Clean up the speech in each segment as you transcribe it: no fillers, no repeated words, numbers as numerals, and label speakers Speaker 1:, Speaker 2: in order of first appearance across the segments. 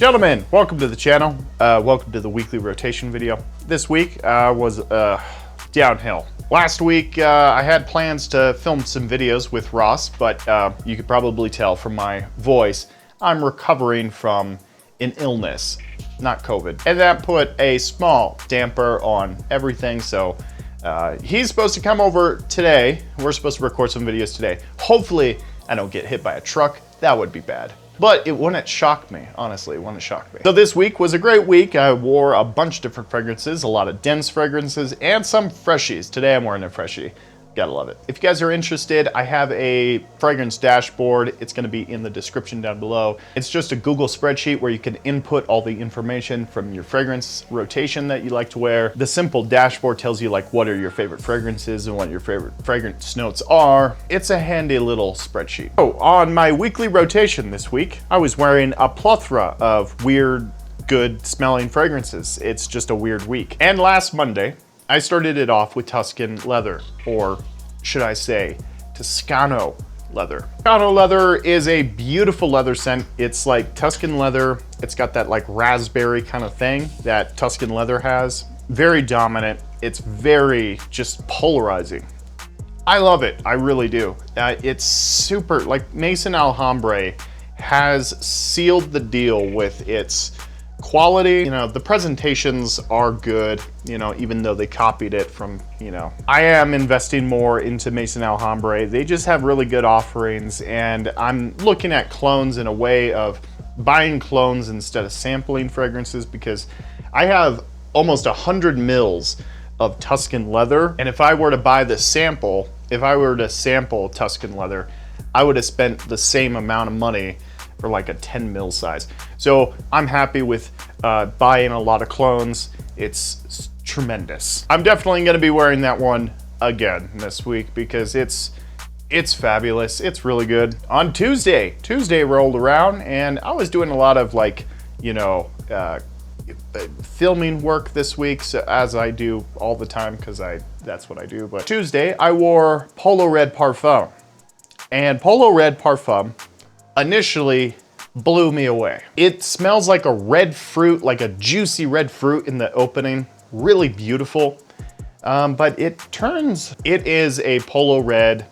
Speaker 1: Gentlemen, welcome to the channel. Welcome to the weekly rotation video. This week was downhill. Last week I had plans to film some videos with Ross, but you could probably tell from my voice, I'm recovering from an illness, not COVID. And that put a small damper on everything, so he's supposed to come over today. We're supposed to record some videos today. Hopefully I don't get hit by a truck. That would be bad. But it wouldn't shock me, honestly, it wouldn't shock me. So this week was a great week. I wore a bunch of different fragrances, a lot of dense fragrances, and some freshies. Today I'm wearing a freshie. Gotta love it. If you guys are interested, I have a fragrance dashboard. It's gonna be in the description down below. It's just a Google spreadsheet where you can input all the information from your fragrance rotation that you like to wear. The simple dashboard tells you like what are your favorite fragrances and what your favorite fragrance notes are. It's a handy little spreadsheet. Oh, on my weekly rotation this week, I was wearing a plethora of weird, good smelling fragrances. It's just a weird week. And last Monday, I started it off with Tuscan leather, or should I say, Toscano leather. Toscano leather is a beautiful leather scent. It's like Tuscan leather. It's got that like raspberry kind of thing that Tuscan leather has. Very dominant. It's very just polarizing. I love it, I really do. It's super, like Maison Alhambra has sealed the deal with its quality. You know, the presentations are good, you know, even though they copied it from, you know. I am investing more into Maison Alhambra. They just have really good offerings, and I'm looking at clones in a way of buying clones instead of sampling fragrances, because I have almost 100 mils of Tuscan leather, and if I were to buy the sample, if I were to sample Tuscan leather, I would have spent the same amount of money for like a 10 mil size. So I'm happy with buying a lot of clones. It's tremendous. I'm definitely gonna be wearing that one again this week because it's fabulous. It's really good. On Tuesday rolled around and I was doing a lot of like, you know, filming work this week, so as I do all the time because that's what I do. But Tuesday I wore Polo Red Parfum, and Polo Red Parfum initially blew me away. It smells like a red fruit, like a juicy red fruit in the opening. Really beautiful. But it is a Polo Red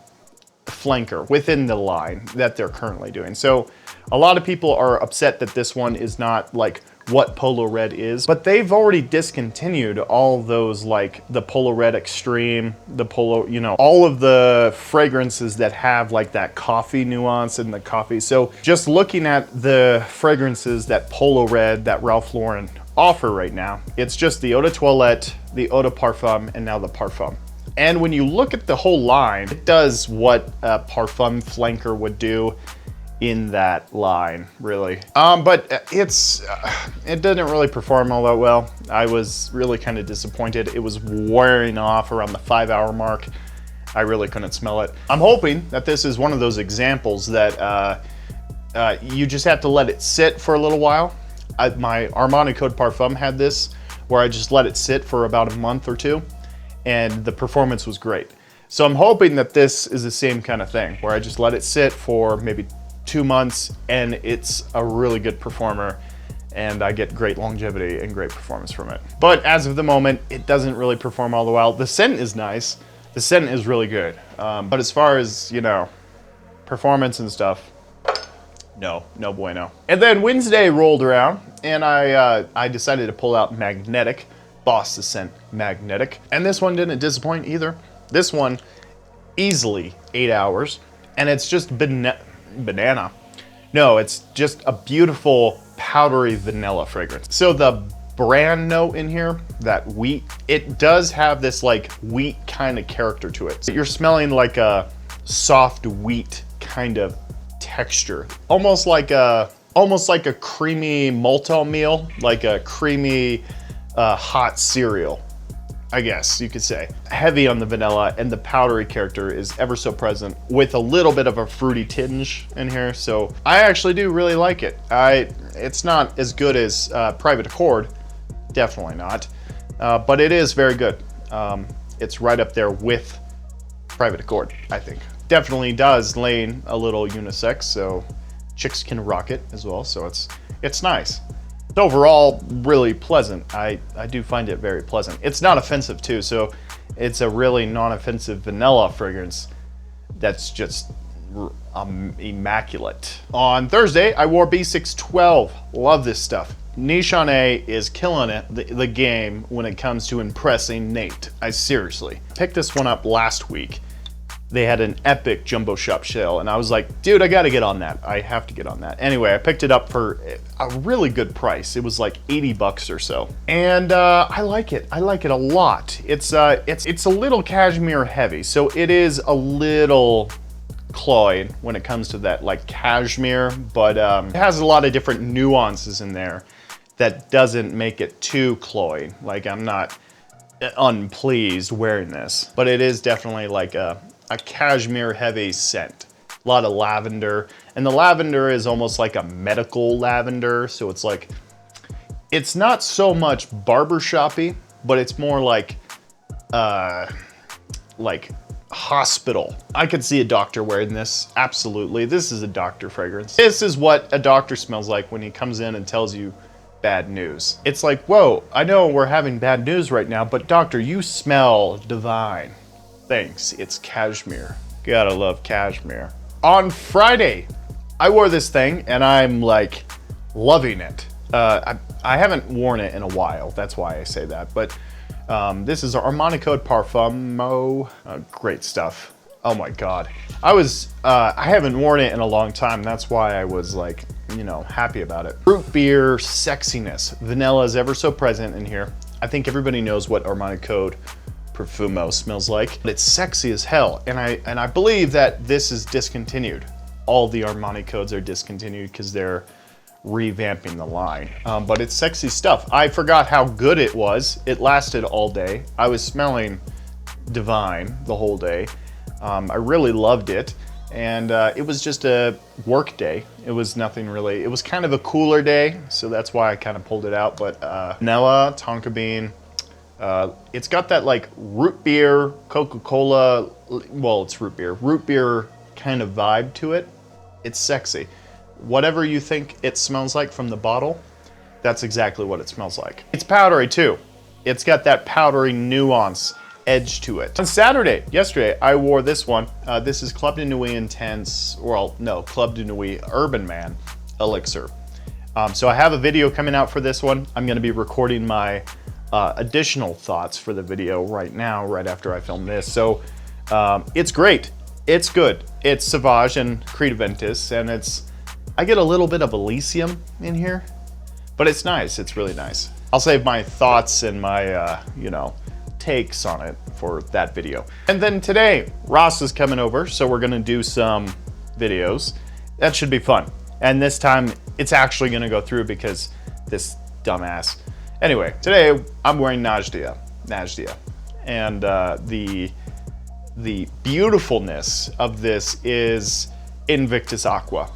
Speaker 1: flanker within the line that they're currently doing. So a lot of people are upset that this one is not like what Polo Red is, but they've already discontinued all those, like the Polo Red Extreme, the Polo, you know, all of the fragrances that have like that coffee nuance in the coffee. So just looking at the fragrances that Polo Red, that Ralph Lauren offer right now, it's just the Eau de Toilette, the Eau de Parfum, and now the Parfum. And when you look at the whole line, it does what a Parfum flanker would do in that line, really. But it didn't really perform all that well. I was really kind of disappointed. It was wearing off around the 5-hour mark. I really couldn't smell it. I'm hoping that this is one of those examples that you just have to let it sit for a little while. My Armani Code Parfum had this, where I just let it sit for about a month or two, and the performance was great. So I'm hoping that this is the same kind of thing, where I just let it sit for maybe 2 months and it's a really good performer and I get great longevity and great performance from it. But as of the moment, it doesn't really perform all the while. The scent is nice. The scent is really good. But as far as, you know, performance and stuff, no bueno. And then Wednesday rolled around and I decided to pull out Magnetic, Boss Scent Magnetic. And this one didn't disappoint either. This one, easily 8 hours, and it's just banana. No, it's just a beautiful powdery vanilla fragrance. So the brand note in here, that wheat, it does have this like wheat kind of character to it. So you're smelling like a soft wheat kind of texture, almost like a creamy malto-meal, like a creamy hot cereal, I guess you could say. Heavy on the vanilla, and the powdery character is ever so present with a little bit of a fruity tinge in here. So I actually do really like it. It's not as good as Private Accord, definitely not, but it is very good. It's right up there with Private Accord, I think. Definitely does lane a little unisex, so chicks can rock it as well. So it's nice. Overall, really pleasant. I do find it very pleasant. It's not offensive too, so it's a really non-offensive vanilla fragrance that's just immaculate. On Thursday, I wore B612. Love this stuff. Nishane is killing it, the game, when it comes to impressing Nate. I seriously picked this one up last week. They had an epic jumbo shop sale, and I was like, dude, I gotta get on that. I have to get on that. Anyway, I picked it up for a really good price. It was like 80 bucks or so. And I like it. I like it a lot. It's a little cashmere heavy, so it is a little cloyed when it comes to that like cashmere, but it has a lot of different nuances in there that doesn't make it too cloyed. Like, I'm not unpleased wearing this, but it is definitely like a cashmere heavy scent. A lot of lavender, and the lavender is almost like a medical lavender, so it's like, it's not so much barbershoppy, but it's more like hospital. I could see a doctor wearing this, absolutely. This is a doctor fragrance. This is what a doctor smells like when he comes in and tells you bad news. It's like, whoa, I know we're having bad news right now, but doctor, you smell divine. Thanks, it's cashmere. Gotta love cashmere. On Friday, I wore this thing and I'm like loving it. I haven't worn it in a while, that's why I say that, but this is Armani Code Parfumo. Great stuff. Oh my God. I haven't worn it in a long time. That's why I was like, you know, happy about it. Root beer sexiness. Vanilla is ever so present in here. I think everybody knows what Armani Code Parfumo smells like. It's sexy as hell. And I believe that this is discontinued. All the Armani codes are discontinued because they're revamping the line. But it's sexy stuff. I forgot how good it was. It lasted all day. I was smelling divine the whole day. I really loved it. And it was just a work day. It was nothing really, it was kind of a cooler day, so that's why I kind of pulled it out. But vanilla, tonka bean, it's got that like root beer, Coca-Cola, well, it's root beer kind of vibe to it. It's sexy. Whatever you think it smells like from the bottle, that's exactly what it smells like. It's powdery too. It's got that powdery nuance edge to it. On Saturday, yesterday, I wore this one. This is Club de Nuit Intense, well, no, Club de Nuit Urban Man Elixir. So I have a video coming out for this one. I'm gonna be recording my additional thoughts for the video right now, right after I film this. So it's great, it's good. It's Sauvage and Credaventus, and I get a little bit of Elysium in here, but it's nice, it's really nice. I'll save my thoughts and my, you know, takes on it for that video. And then today, Ross is coming over, so we're gonna do some videos. That should be fun. And this time, it's actually gonna go through because this dumbass. Anyway, today I'm wearing Najdia. And the beautifulness of this is Invictus Aqua.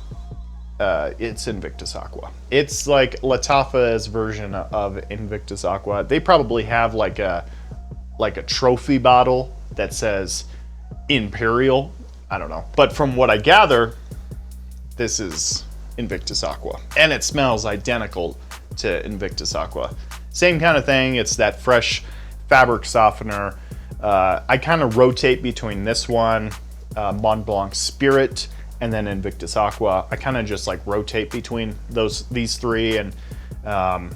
Speaker 1: It's Invictus Aqua. It's like Lattafa's version of Invictus Aqua. They probably have like a trophy bottle that says Imperial. I don't know. But from what I gather, this is Invictus Aqua. And it smells identical to Invictus Aqua. Same kind of thing. It's that fresh fabric softener. I kind of rotate between this one, Mont Blanc Spirit, and then Invictus Aqua. I kind of just like rotate between these three, and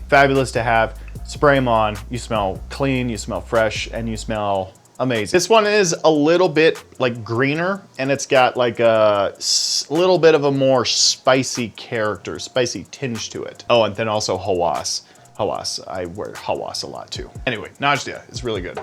Speaker 1: fabulous to have. Spray them on, you smell clean, you smell fresh, and you smell amazing. This one is a little bit like greener, and it's got like a little bit of a more spicy character, spicy tinge to it. Oh, and then also Hawas. I wear Hawas a lot too. Anyway, Najdia is really good.